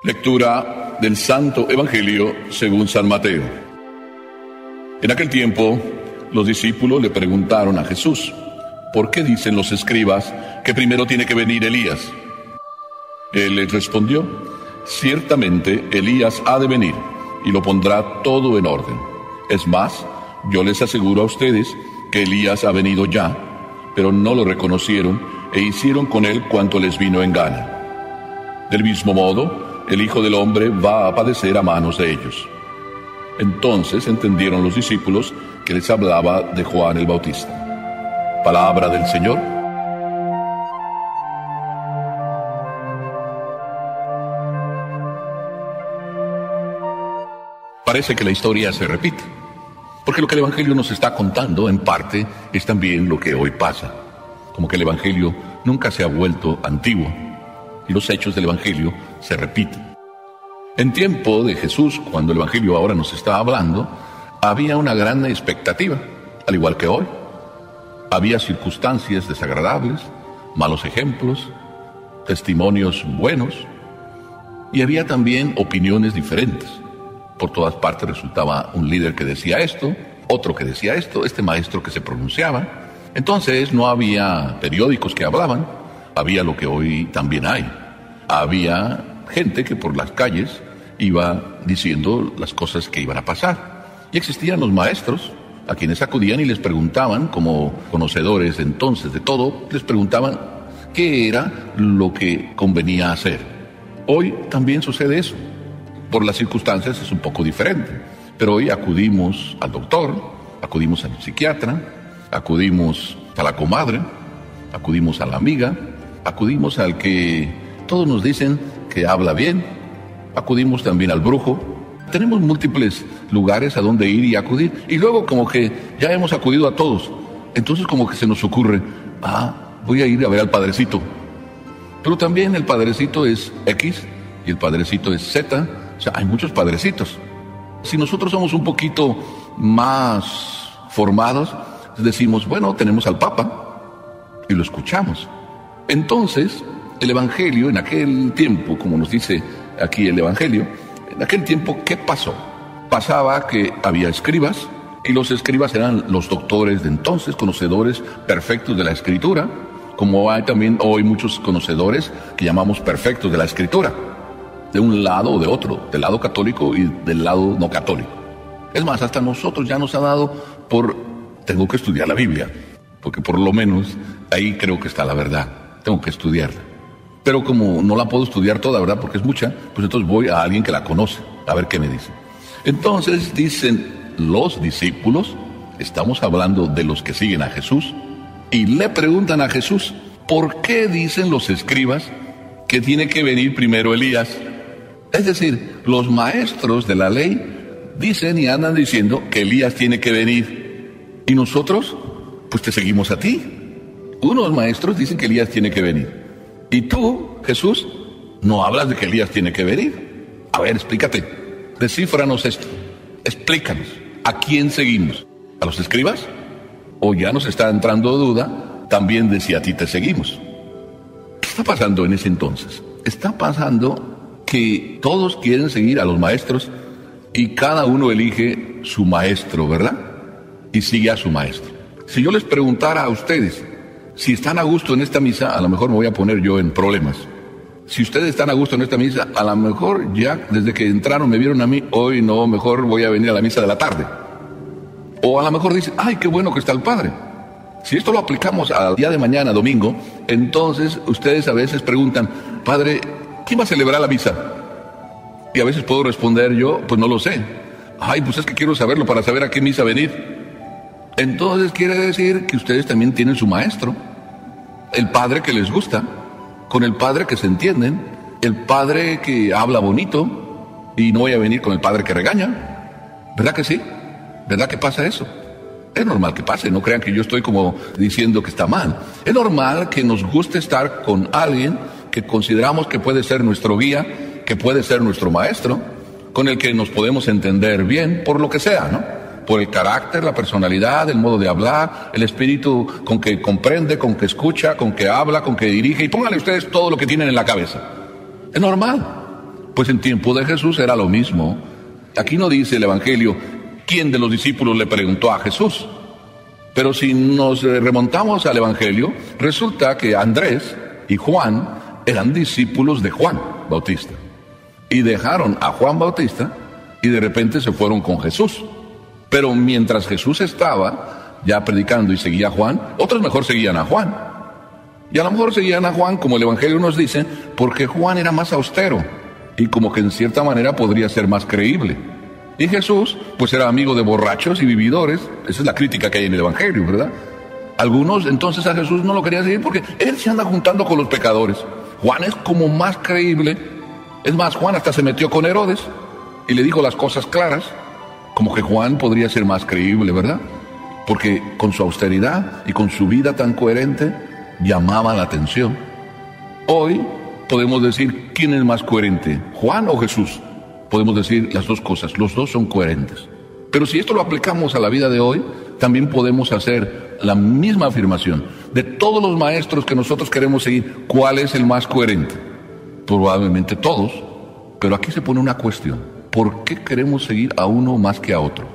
Lectura del Santo Evangelio según San Mateo. En aquel tiempo, los discípulos le preguntaron a Jesús: ¿por qué dicen los escribas que primero tiene que venir Elías? Él les respondió: ciertamente Elías ha de venir y lo pondrá todo en orden. Es más, yo les aseguro a ustedes que Elías ha venido ya, pero no lo reconocieron e hicieron con él cuanto les vino en gana. Del mismo modo, el Hijo del Hombre va a padecer a manos de ellos. Entonces entendieron los discípulos que les hablaba de Juan el Bautista. Palabra del Señor. Parece que la historia se repite, porque lo que el Evangelio nos está contando, en parte, es también lo que hoy pasa. Como que el Evangelio nunca se ha vuelto antiguo, y los hechos del Evangelio se repiten. En tiempo de Jesús, cuando el Evangelio ahora nos está hablando, había una gran expectativa, al igual que hoy. Había circunstancias desagradables, malos ejemplos, testimonios buenos, y había también opiniones diferentes. Por todas partes resultaba un líder que decía esto, otro que decía esto, este maestro que se pronunciaba. Entonces no había periódicos que hablaban, había lo que hoy también hay. Había gente que por las calles iba diciendo las cosas que iban a pasar. Y existían los maestros a quienes acudían y les preguntaban, como conocedores entonces de todo, les preguntaban qué era lo que convenía hacer. Hoy también sucede eso. Por las circunstancias es un poco diferente, pero hoy acudimos al doctor, acudimos al psiquiatra, acudimos a la comadre, acudimos a la amiga, acudimos al que todos nos dicen que habla bien, acudimos también al brujo. Tenemos múltiples lugares a donde ir y acudir, y luego como que ya hemos acudido a todos, entonces como que se nos ocurre: voy a ir a ver al padrecito. Pero también el padrecito es X y el padrecito es Z. O sea, hay muchos padrecitos. Si nosotros somos un poquito más formados, decimos, bueno, tenemos al Papa y lo escuchamos. Entonces, el Evangelio en aquel tiempo, como nos dice aquí el Evangelio, en aquel tiempo, ¿qué pasó? Pasaba que había escribas, y los escribas eran los doctores de entonces, conocedores perfectos de la Escritura, como hay también hoy muchos conocedores que llamamos perfectos de la Escritura, de un lado o de otro, del lado católico y del lado no católico. Es más, hasta nosotros ya nos ha dado tengo que estudiar la Biblia, porque por lo menos ahí creo que está la verdad, tengo que estudiarla. Pero como no la puedo estudiar toda, ¿verdad?, porque es mucha, pues entonces voy a alguien que la conoce, a ver qué me dice. Entonces dicen los discípulos, estamos hablando de los que siguen a Jesús, y le preguntan a Jesús: ¿por qué dicen los escribas que tiene que venir primero Elías? Es decir, los maestros de la ley dicen y andan diciendo que Elías tiene que venir. Y nosotros, pues te seguimos a ti. Unos maestros dicen que Elías tiene que venir. Y tú, Jesús, no hablas de que Elías tiene que venir. A ver, explícate. Descífranos esto. Explícanos. ¿A quién seguimos? ¿A los escribas? ¿O ya nos está entrando duda también de si a ti te seguimos? ¿Qué está pasando en ese entonces? Está pasando que todos quieren seguir a los maestros y cada uno elige su maestro, ¿verdad? Y sigue a su maestro. Si yo les preguntara a ustedes si están a gusto en esta misa, a lo mejor me voy a poner yo en problemas. Si ustedes están a gusto en esta misa, a lo mejor ya desde que entraron me vieron a mí, hoy no, mejor voy a venir a la misa de la tarde. O a lo mejor dicen: ay, qué bueno que está el Padre. Si esto lo aplicamos al día de mañana, domingo, entonces ustedes a veces preguntan: Padre, ¿quién va a celebrar la misa? Y a veces puedo responder yo: pues no lo sé. Ay, pues es que quiero saberlo para saber a qué misa venir. Entonces quiere decir que ustedes también tienen su maestro, el padre que les gusta, con el padre que se entienden, el padre que habla bonito, y no voy a venir con el padre que regaña. ¿Verdad que sí? ¿Verdad que pasa eso? Es normal que pase, no crean que yo estoy como diciendo que está mal. Es normal que nos guste estar con alguien que consideramos que puede ser nuestro guía, que puede ser nuestro maestro, con el que nos podemos entender bien, por lo que sea, ¿no? Por el carácter, la personalidad, el modo de hablar, el espíritu con que comprende, con que escucha, con que habla, con que dirige, y pónganle ustedes todo lo que tienen en la cabeza. Es normal, Pues en tiempo de Jesús era lo mismo. Aquí no dice el Evangelio quién de los discípulos le preguntó a Jesús. Pero si nos remontamos al Evangelio, resulta que Andrés y Juan eran discípulos de Juan Bautista. Y dejaron a Juan Bautista y de repente se fueron con Jesús. Pero mientras Jesús estaba ya predicando y seguía a Juan, otros mejor seguían a Juan. Y a lo mejor seguían a Juan, como el Evangelio nos dice, porque Juan era más austero y como que en cierta manera podría ser más creíble. Y Jesús, pues era amigo de borrachos y vividores. Esa es la crítica que hay en el Evangelio, ¿verdad? Algunos entonces a Jesús no lo querían seguir porque él se anda juntando con los pecadores. Juan es como más creíble. Es más, Juan hasta se metió con Herodes y le dijo las cosas claras. Como que Juan podría ser más creíble, ¿verdad? Porque con su austeridad y con su vida tan coherente llamaba la atención. Hoy podemos decir quién es más coherente, Juan o Jesús. Podemos decir las dos cosas, los dos son coherentes. Pero si esto lo aplicamos a la vida de hoy, también podemos hacer la misma afirmación. De todos los maestros que nosotros queremos seguir, ¿cuál es el más coherente? Probablemente todos, pero aquí se pone una cuestión. ¿Por qué queremos seguir a uno más que a otro?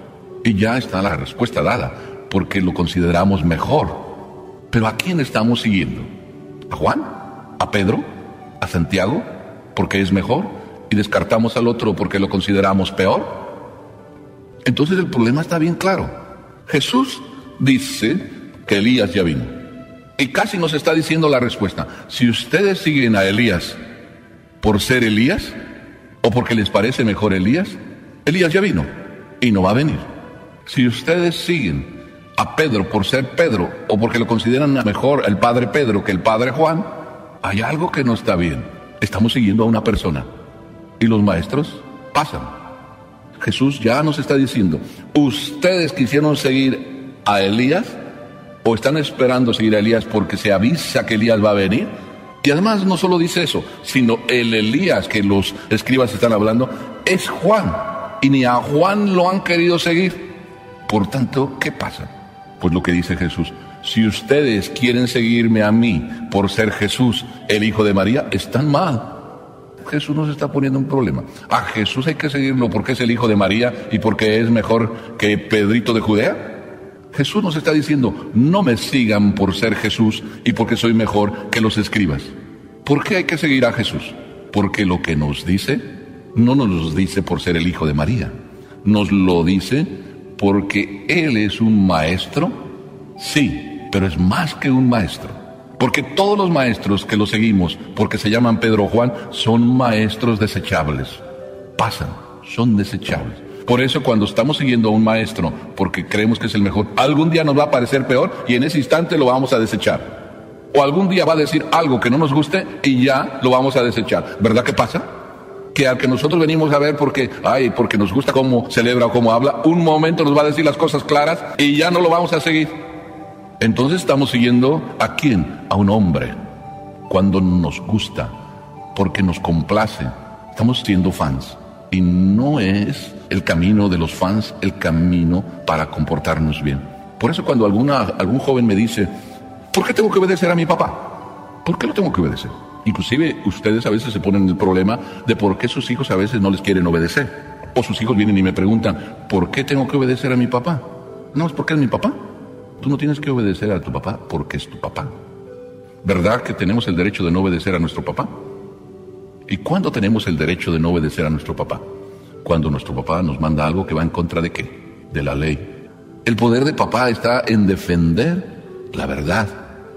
Y ya está la respuesta dada, porque lo consideramos mejor. Pero ¿a quién estamos siguiendo? ¿A Juan? ¿A Pedro? ¿A Santiago? ¿Porque es mejor? ¿Y descartamos al otro porque lo consideramos peor? Entonces el problema está bien claro. Jesús dice que Elías ya vino. Y casi nos está diciendo la respuesta. Si ustedes siguen a Elías por ser Elías, o porque les parece mejor Elías, Elías ya vino y no va a venir. Si ustedes siguen a Pedro por ser Pedro, o porque lo consideran mejor el padre Pedro que el padre Juan, hay algo que no está bien. Estamos siguiendo a una persona y los maestros pasan. Jesús ya nos está diciendo, ustedes quisieron seguir a Elías o están esperando seguir a Elías porque se avisa que Elías va a venir. Y además no solo dice eso, sino el Elías que los escribas están hablando es Juan, y ni a Juan lo han querido seguir. Por tanto, ¿qué pasa? Pues lo que dice Jesús, si ustedes quieren seguirme a mí por ser Jesús, el hijo de María, están mal. Jesús nos está poniendo un problema. A Jesús hay que seguirlo porque es el hijo de María y porque es mejor que Pedrito de Judea. Jesús nos está diciendo, no me sigan por ser Jesús y porque soy mejor que los escribas. ¿Por qué hay que seguir a Jesús? Porque lo que nos dice, no nos lo dice por ser el hijo de María. Nos lo dice porque Él es un maestro, sí, pero es más que un maestro. Porque todos los maestros que lo seguimos, porque se llaman Pedro o Juan, son maestros desechables. Pasan, son desechables. Por eso cuando estamos siguiendo a un maestro, porque creemos que es el mejor, algún día nos va a parecer peor y en ese instante lo vamos a desechar. O algún día va a decir algo que no nos guste y ya lo vamos a desechar. ¿Verdad que pasa? Que al que nosotros venimos a ver porque nos gusta cómo celebra o cómo habla, un momento nos va a decir las cosas claras y ya no lo vamos a seguir. Entonces estamos siguiendo ¿a quién? A un hombre. Cuando nos gusta, porque nos complace, estamos siendo fans. Y no es el camino de los fans el camino para comportarnos bien. Por eso cuando algún joven me dice, ¿por qué tengo que obedecer a mi papá? ¿Por qué lo tengo que obedecer? Inclusive ustedes a veces se ponen el problema de por qué sus hijos a veces no les quieren obedecer. O sus hijos vienen y me preguntan, ¿por qué tengo que obedecer a mi papá? No, es porque es mi papá. Tú no tienes que obedecer a tu papá porque es tu papá. ¿Verdad que tenemos el derecho de no obedecer a nuestro papá? ¿Y cuándo tenemos el derecho de no obedecer a nuestro papá? Cuando nuestro papá nos manda algo que va en contra de ¿qué? De la ley. El poder de papá está en defender la verdad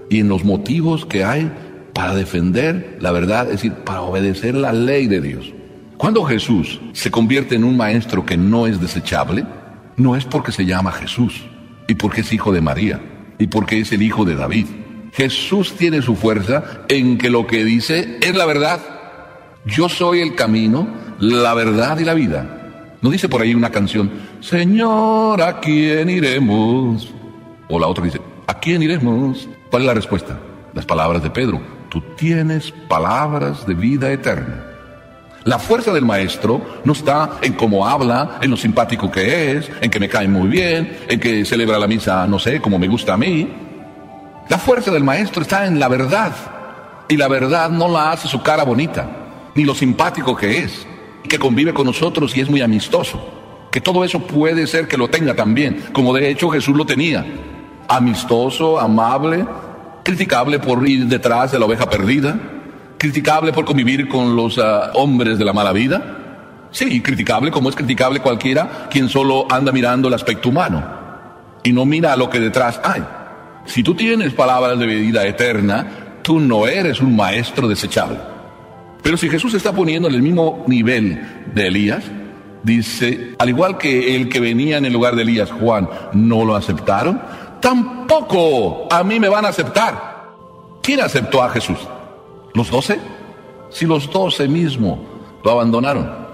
y en los motivos que hay para defender la verdad, es decir, para obedecer la ley de Dios. Cuando Jesús se convierte en un maestro que no es desechable, no es porque se llama Jesús y porque es hijo de María y porque es el hijo de David. Jesús tiene su fuerza en que lo que dice es la verdad. Yo soy el camino, la verdad y la vida. ¿No dice por ahí una canción, Señor, ¿a quién iremos? O la otra dice, ¿a quién iremos? ¿Cuál es la respuesta? Las palabras de Pedro, tú tienes palabras de vida eterna. La fuerza del maestro no está en cómo habla, en lo simpático que es, en que me cae muy bien, en que celebra la misa, no sé, como me gusta a mí. La fuerza del maestro está en la verdad. Y la verdad no la hace su cara bonita, ni lo simpático que es. que convive con nosotros y es muy amistoso. Que todo eso puede ser que lo tenga también, como de hecho Jesús lo tenía. Amistoso, amable, criticable por ir detrás de la oveja perdida, criticable por convivir con los hombres de la mala vida. Sí, criticable como es criticable cualquiera quien solo anda mirando el aspecto humano y no mira a lo que detrás hay. Si tú tienes palabras de vida eterna, tú no eres un maestro desechable. Pero si Jesús se está poniendo en el mismo nivel de Elías, dice, al igual que el que venía en el lugar de Elías, Juan, no lo aceptaron, tampoco a mí me van a aceptar. ¿Quién aceptó a Jesús? ¿Los 12? Si los 12 mismo lo abandonaron.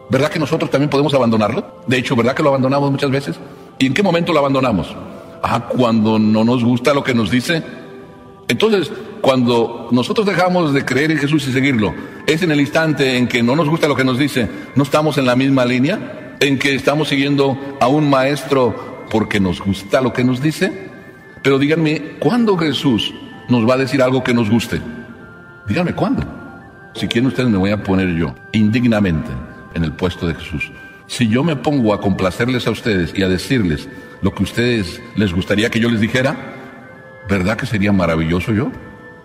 ¿Verdad que nosotros también podemos abandonarlo? De hecho, ¿verdad que lo abandonamos muchas veces? ¿Y en qué momento lo abandonamos? Cuando no nos gusta lo que nos dice. Entonces, cuando nosotros dejamos de creer en Jesús y seguirlo, es en el instante en que no nos gusta lo que nos dice, no estamos en la misma línea, en que estamos siguiendo a un maestro porque nos gusta lo que nos dice. Pero díganme, ¿cuándo Jesús nos va a decir algo que nos guste? Díganme, ¿cuándo? Si quieren ustedes, me voy a poner yo, indignamente, en el puesto de Jesús. Si yo me pongo a complacerles a ustedes y a decirles lo que a ustedes les gustaría que yo les dijera, ¿verdad que sería maravilloso yo?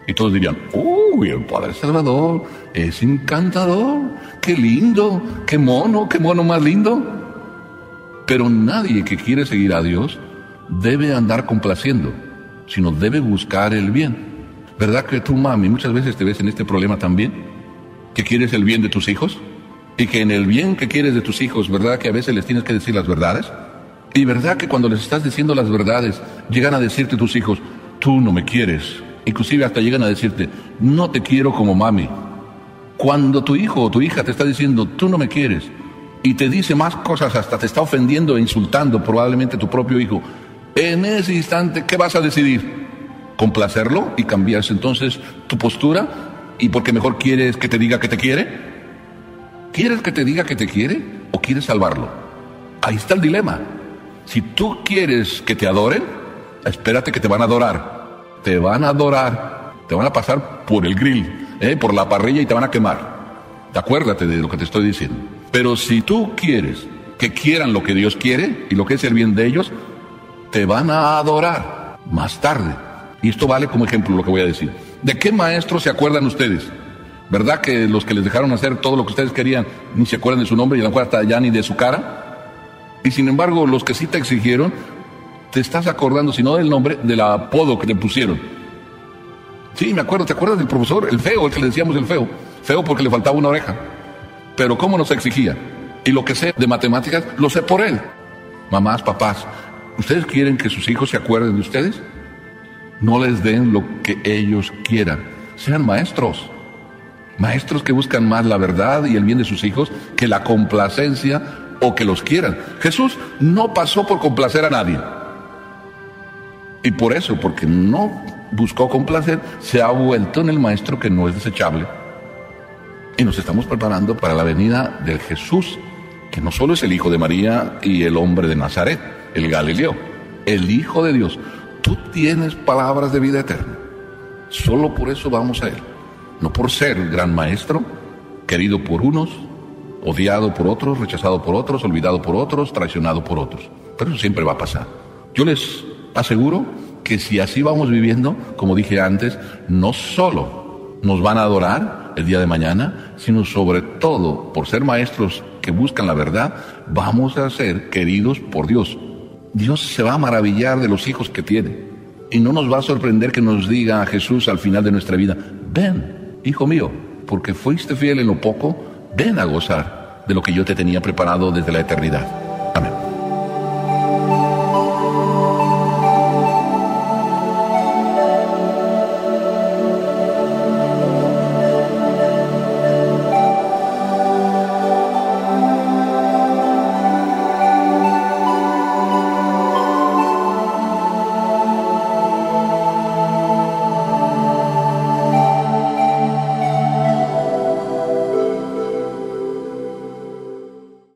Y todos dirían, uy, el Padre Salvador es encantador, qué lindo, qué mono más lindo. Pero nadie que quiere seguir a Dios debe andar complaciendo, sino debe buscar el bien. ¿Verdad que tú, mami, muchas veces te ves en este problema también? ¿Que quieres el bien de tus hijos? Y que en el bien que quieres de tus hijos, ¿verdad que a veces les tienes que decir las verdades? Y ¿verdad que cuando les estás diciendo las verdades, llegan a decirte tus hijos, tú no me quieres? Inclusive hasta llegan a decirte, no te quiero como mami. Cuando tu hijo o tu hija te está diciendo, tú no me quieres, y te dice más cosas, hasta te está ofendiendo e insultando probablemente tu propio hijo, en ese instante, ¿qué vas a decidir? ¿Complacerlo y cambiarse entonces tu postura? ¿Y porque mejor quieres que te diga que te quiere? ¿Quieres que te diga que te quiere o quieres salvarlo? Ahí está el dilema. Si tú quieres que te adoren, espérate que te van a adorar. Te van a adorar, te van a pasar por el grill, por la parrilla y te van a quemar. Acuérdate de lo que te estoy diciendo. Pero si tú quieres que quieran lo que Dios quiere y lo que es el bien de ellos, te van a adorar más tarde. Y esto vale como ejemplo lo que voy a decir. ¿De qué maestro se acuerdan ustedes? ¿Verdad que los que les dejaron hacer todo lo que ustedes querían ni se acuerdan de su nombre y a lo mejor hasta ya ni de su cara? Y sin embargo, los que sí te exigieron, te estás acordando, si no del nombre, del apodo que te pusieron. Sí, me acuerdo, ¿te acuerdas del profesor? El feo, el que le decíamos el feo. Feo porque le faltaba una oreja. Pero ¿cómo nos exigía? Y lo que sé de matemáticas, lo sé por él. Mamás, papás, ¿ustedes quieren que sus hijos se acuerden de ustedes? No les den lo que ellos quieran. Sean maestros. Maestros que buscan más la verdad y el bien de sus hijos que la complacencia o que los quieran. Jesús no pasó por complacer a nadie. Y por eso, porque no buscó complacer, se ha vuelto en el maestro que no es desechable. Y nos estamos preparando para la venida del Jesús, que no solo es el hijo de María y el hombre de Nazaret, el Galileo, el Hijo de Dios. Tú tienes palabras de vida eterna. Solo por eso vamos a Él. No por ser el gran maestro, querido por unos, odiado por otros, rechazado por otros, olvidado por otros, traicionado por otros. Pero eso siempre va a pasar. Yo les aseguro que si así vamos viviendo, como dije antes, no solo nos van a adorar el día de mañana, sino sobre todo, por ser maestros que buscan la verdad, vamos a ser queridos por Dios. Dios se va a maravillar de los hijos que tiene. Y no nos va a sorprender que nos diga a Jesús al final de nuestra vida, ven, hijo mío, porque fuiste fiel en lo poco, ven a gozar de lo que yo te tenía preparado desde la eternidad.